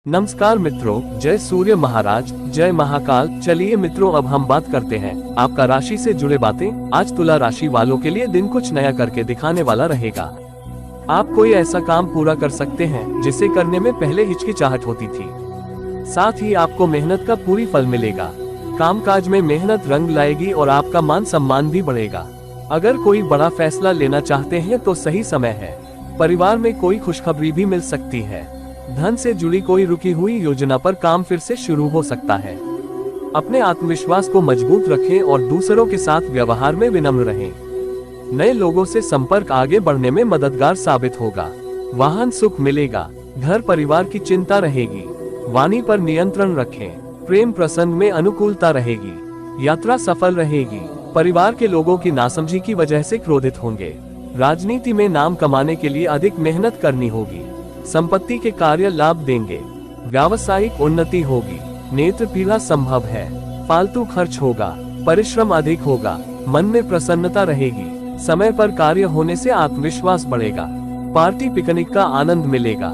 नमस्कार मित्रों, जय सूर्य महाराज, जय महाकाल। चलिए मित्रों, अब हम बात करते हैं आपका राशि से जुड़े बातें। आज तुला राशि वालों के लिए दिन कुछ नया करके दिखाने वाला रहेगा। आप कोई ऐसा काम पूरा कर सकते हैं जिसे करने में पहले हिचकिचाहट होती थी। साथ ही आपको मेहनत का पूरी फल मिलेगा। कामकाज में मेहनत रंग लाएगी और आपका मान सम्मान भी बढ़ेगा। अगर कोई बड़ा फैसला लेना चाहते हैं तो सही समय है। परिवार में कोई खुशखबरी भी मिल सकती है। धन से जुड़ी कोई रुकी हुई योजना पर काम फिर से शुरू हो सकता है। अपने आत्मविश्वास को मजबूत रखें और दूसरों के साथ व्यवहार में विनम्र रहें। नए लोगों से संपर्क आगे बढ़ने में मददगार साबित होगा। वाहन सुख मिलेगा। घर परिवार की चिंता रहेगी। वाणी पर नियंत्रण रखें। प्रेम प्रसंग में अनुकूलता रहेगी। यात्रा सफल रहेगी। परिवार के लोगों की नासमझी की वजह से क्रोधित होंगे। राजनीति में नाम कमाने के लिए अधिक मेहनत करनी होगी। संपत्ति के कार्य लाभ देंगे। व्यावसायिक उन्नति होगी। नेत्र पीड़ा संभव है। फालतू खर्च होगा। परिश्रम अधिक होगा। मन में प्रसन्नता रहेगी। समय पर कार्य होने से आत्मविश्वास बढ़ेगा। पार्टी पिकनिक का आनंद मिलेगा।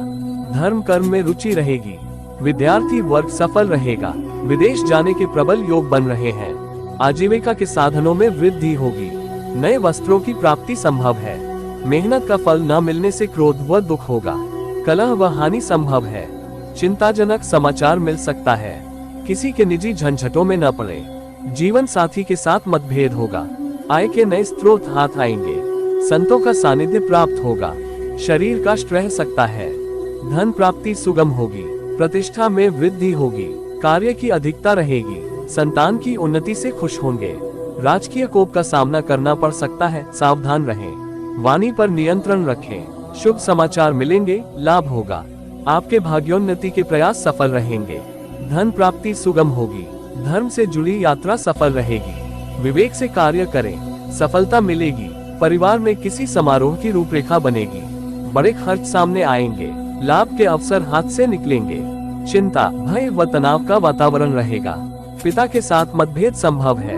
धर्म कर्म में रुचि रहेगी। विद्यार्थी वर्ग सफल रहेगा। विदेश जाने के प्रबल योग बन रहे हैं। आजीविका के साधनों में वृद्धि होगी। नए वस्त्रों की प्राप्ति संभव है। मेहनत का फल न मिलने से क्रोध व दुख होगा। कलह व हानि संभव है। चिंताजनक समाचार मिल सकता है। किसी के निजी झंझटों में न पड़े। जीवन साथी के साथ मतभेद होगा। आय के नए स्रोत हाथ आएंगे। संतों का सानिध्य प्राप्त होगा। शरीर कष्ट रह सकता है। धन प्राप्ति सुगम होगी। प्रतिष्ठा में वृद्धि होगी। कार्य की अधिकता रहेगी। संतान की उन्नति से खुश होंगे। राजकीय कोप का सामना करना पड़ सकता है, सावधान रहें। वाणी पर नियंत्रण रखें। शुभ समाचार मिलेंगे, लाभ होगा। आपके भाग्योन्नति के प्रयास सफल रहेंगे। धन प्राप्ति सुगम होगी। धर्म से जुड़ी यात्रा सफल रहेगी। विवेक से कार्य करें, सफलता मिलेगी। परिवार में किसी समारोह की रूपरेखा बनेगी। बड़े खर्च सामने आएंगे। लाभ के अवसर हाथ से निकलेंगे। चिंता, भय व तनाव का वातावरण रहेगा। पिता के साथ मतभेद संभव है।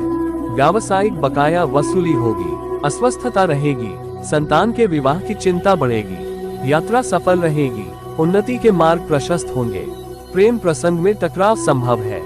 व्यावसायिक बकाया वसूली होगी। अस्वस्थता रहेगी। संतान के विवाह की चिंता बढ़ेगी। यात्रा सफल रहेगी। उन्नति के मार्ग प्रशस्त होंगे। प्रेम प्रसंग में टकराव संभव है।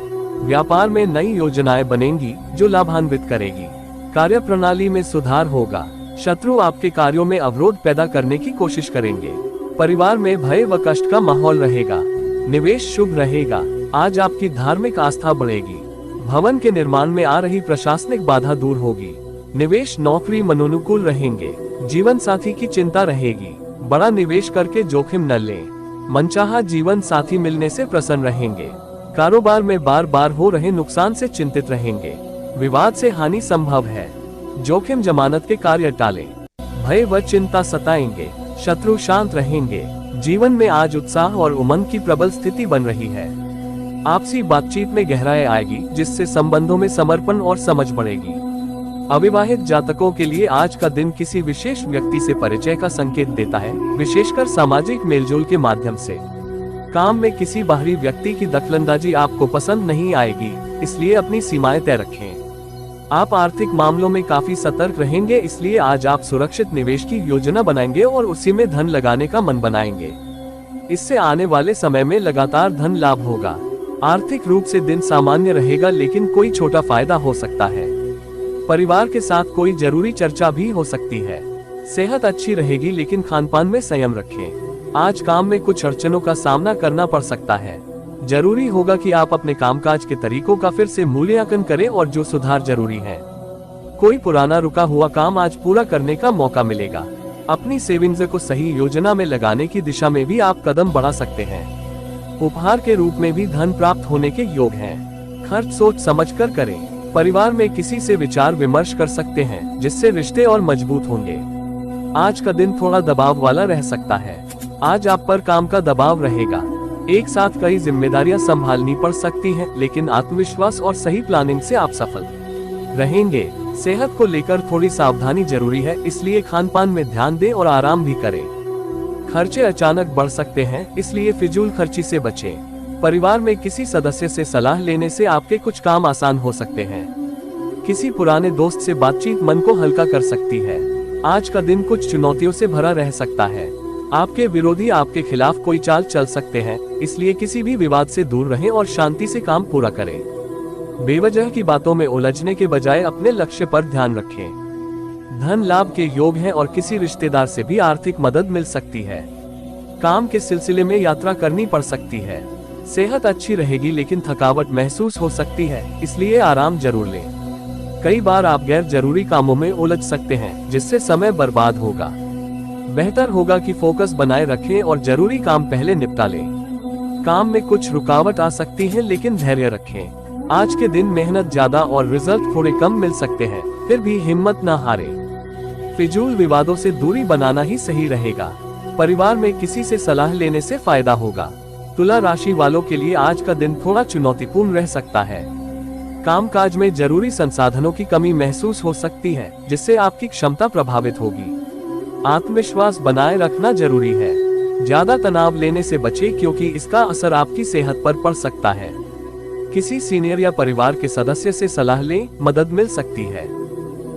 व्यापार में नई योजनाएं बनेंगी जो लाभान्वित करेगी। कार्य प्रणाली में सुधार होगा। शत्रु आपके कार्यों में अवरोध पैदा करने की कोशिश करेंगे। परिवार में भय व कष्ट का माहौल रहेगा। निवेश शुभ रहेगा। आज आपकी धार्मिक आस्था बढ़ेगी। भवन के निर्माण में आ रही प्रशासनिक बाधा दूर होगी। निवेश नौकरी मनोनुकूल रहेंगे। जीवन साथी की चिंता रहेगी। बड़ा निवेश करके जोखिम न लें। मनचाहा जीवन साथी मिलने से प्रसन्न रहेंगे। कारोबार में बार बार हो रहे नुकसान से चिंतित रहेंगे। विवाद से हानि संभव है। जोखिम जमानत के कार्य टालें। भय व चिंता सताएंगे। शत्रु शांत रहेंगे। जीवन में आज उत्साह और उमंग की प्रबल स्थिति बन रही है। आपसी बातचीत में गहराई आएगी जिससे संबंधों में समर्पण और समझ बढ़ेगी। अविवाहित जातकों के लिए आज का दिन किसी विशेष व्यक्ति से परिचय का संकेत देता है, विशेषकर सामाजिक मेलजोल के माध्यम से। काम में किसी बाहरी व्यक्ति की दखलंदाजी आपको पसंद नहीं आएगी, इसलिए अपनी सीमाएं तय रखें। आप आर्थिक मामलों में काफी सतर्क रहेंगे, इसलिए आज आप सुरक्षित निवेश की योजना बनाएंगे और उसी में धन लगाने का मन बनाएंगे। इससे आने वाले समय में लगातार धन लाभ होगा। आर्थिक रूप से दिन सामान्य रहेगा, लेकिन कोई छोटा फायदा हो सकता है। परिवार के साथ कोई जरूरी चर्चा भी हो सकती है। सेहत अच्छी रहेगी, लेकिन खानपान में संयम रखें। आज काम में कुछ अड़चनों का सामना करना पड़ सकता है। जरूरी होगा कि आप अपने कामकाज के तरीकों का फिर से मूल्यांकन करें और जो सुधार जरूरी है। कोई पुराना रुका हुआ काम आज पूरा करने का मौका मिलेगा। अपनी सेविंग्स को सही योजना में लगाने की दिशा में भी आप कदम बढ़ा सकते हैं। उपहार के रूप में भी धन प्राप्त होने के योग हैं। खर्च सोच समझकर करें। परिवार में किसी से विचार विमर्श कर सकते हैं, जिससे रिश्ते और मजबूत होंगे। आज का दिन थोड़ा दबाव वाला रह सकता है। आज आप पर काम का दबाव रहेगा। एक साथ कई जिम्मेदारियां संभालनी पड़ सकती हैं, लेकिन आत्मविश्वास और सही प्लानिंग से आप सफल रहेंगे। सेहत को लेकर थोड़ी सावधानी जरूरी है, इसलिए खानपान में ध्यान दें और आराम भी करें। खर्चे अचानक बढ़ सकते हैं, इसलिए फिजूल खर्ची से बचें। परिवार में किसी सदस्य से सलाह लेने से आपके कुछ काम आसान हो सकते हैं। किसी पुराने दोस्त से बातचीत मन को हल्का कर सकती है। आज का दिन कुछ चुनौतियों से भरा रह सकता है। आपके विरोधी आपके खिलाफ कोई चाल चल सकते हैं, इसलिए किसी भी विवाद से दूर रहें और शांति से काम पूरा करें। बेवजह की बातों में उलझने के बजाय अपने लक्ष्य पर ध्यान रखें। धन लाभ के योग हैं और किसी रिश्तेदार से भी आर्थिक मदद मिल सकती है। काम के सिलसिले में यात्रा करनी पड़ सकती है। सेहत अच्छी रहेगी लेकिन थकावट महसूस हो सकती है, इसलिए आराम जरूर लें। कई बार आप गैर जरूरी कामों में उलझ सकते हैं, जिससे समय बर्बाद होगा। बेहतर होगा कि फोकस बनाए रखें और जरूरी काम पहले निपटा लें। काम में कुछ रुकावट आ सकती है, लेकिन धैर्य रखें। आज के दिन मेहनत ज्यादा और रिजल्ट थोड़े कम मिल सकते हैं, फिर भी हिम्मत न हारें। फिजूल विवादों से दूरी बनाना ही सही रहेगा। परिवार में किसी से सलाह लेने से फायदा होगा। तुला राशि वालों के लिए आज का दिन थोड़ा चुनौतीपूर्ण रह सकता है। कामकाज में जरूरी संसाधनों की कमी महसूस हो सकती है, जिससे आपकी क्षमता प्रभावित होगी। आत्मविश्वास बनाए रखना जरूरी है। ज्यादा तनाव लेने से बचें, क्योंकि इसका असर आपकी सेहत पर पड़ सकता है। किसी सीनियर या परिवार के सदस्य से सलाह लें, मदद मिल सकती है।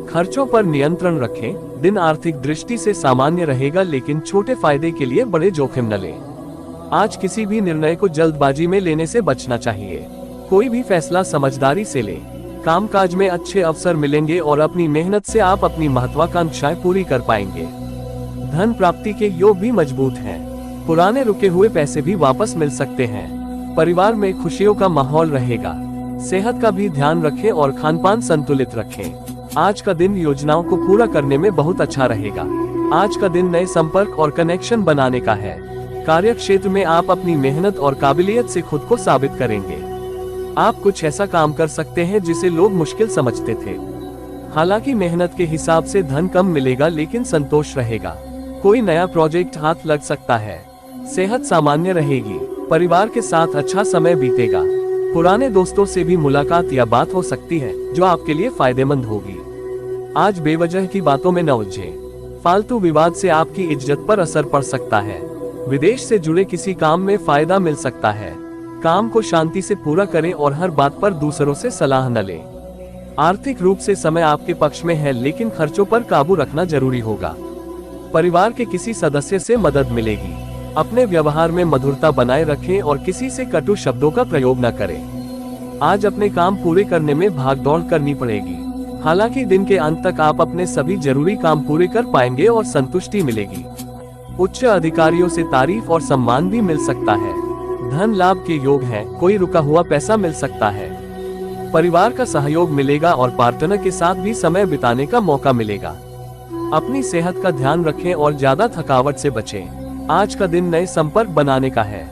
खर्चों पर नियंत्रण रखें। दिन आर्थिक दृष्टि से सामान्य रहेगा, लेकिन छोटे फायदे के लिए बड़े जोखिम न लें। आज किसी भी निर्णय को जल्दबाजी में लेने से बचना चाहिए। कोई भी फैसला समझदारी से लें। कामकाज में अच्छे अवसर मिलेंगे और अपनी मेहनत से आप अपनी महत्वाकांक्षाएं पूरी कर पाएंगे। धन प्राप्ति के योग भी मजबूत हैं। पुराने रुके हुए पैसे भी वापस मिल सकते हैं। परिवार में खुशियों का माहौल रहेगा। सेहत का भी ध्यान रखें और खानपान संतुलित रखें। आज का दिन योजनाओं को पूरा करने में बहुत अच्छा रहेगा। आज का दिन नए संपर्क और कनेक्शन बनाने का है। कार्य क्षेत्र में आप अपनी मेहनत और काबिलियत से खुद को साबित करेंगे। आप कुछ ऐसा काम कर सकते हैं जिसे लोग मुश्किल समझते थे। हालांकि मेहनत के हिसाब से धन कम मिलेगा, लेकिन संतोष रहेगा। कोई नया प्रोजेक्ट हाथ लग सकता है। सेहत सामान्य रहेगी। परिवार के साथ अच्छा समय बीतेगा। पुराने दोस्तों से भी मुलाकात या बात हो सकती है, जो आपके लिए फायदेमंद होगी। आज बेवजह की बातों में न उलझें। फालतू विवाद से आपकी इज्जत पर असर पड़ सकता है। विदेश से जुड़े किसी काम में फायदा मिल सकता है। काम को शांति से पूरा करें और हर बात पर दूसरों से सलाह न लें। आर्थिक रूप से समय आपके पक्ष में है, लेकिन खर्चों पर काबू रखना जरूरी होगा। परिवार के किसी सदस्य से मदद मिलेगी। अपने व्यवहार में मधुरता बनाए रखें और किसी से कटु शब्दों का प्रयोग न करें। आज अपने काम पूरे करने में भागदौड़ करनी पड़ेगी। हालांकि दिन के अंत तक आप अपने सभी जरूरी काम पूरे कर पाएंगे और संतुष्टि मिलेगी। उच्च अधिकारियों से तारीफ और सम्मान भी मिल सकता है। धन लाभ के योग हैं। कोई रुका हुआ पैसा मिल सकता है। परिवार का सहयोग मिलेगा और पार्टनर के साथ भी समय बिताने का मौका मिलेगा। अपनी सेहत का ध्यान रखें और ज्यादा थकावट से बचें। आज का दिन नए संपर्क बनाने का है।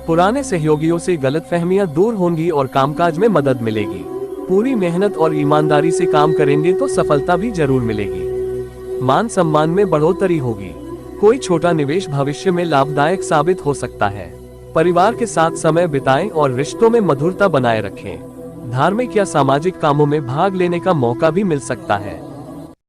पुराने सहयोगियों से गलतफहमियां दूर होंगी और कामकाज में मदद मिलेगी। पूरी मेहनत और ईमानदारी से काम करेंगे तो सफलता भी जरूर मिलेगी। मान सम्मान में बढ़ोतरी होगी। कोई छोटा निवेश भविष्य में लाभदायक साबित हो सकता है। परिवार के साथ समय बिताएं और रिश्तों में मधुरता बनाए रखें। धार्मिक या सामाजिक कामों में भाग लेने का मौका भी मिल सकता है।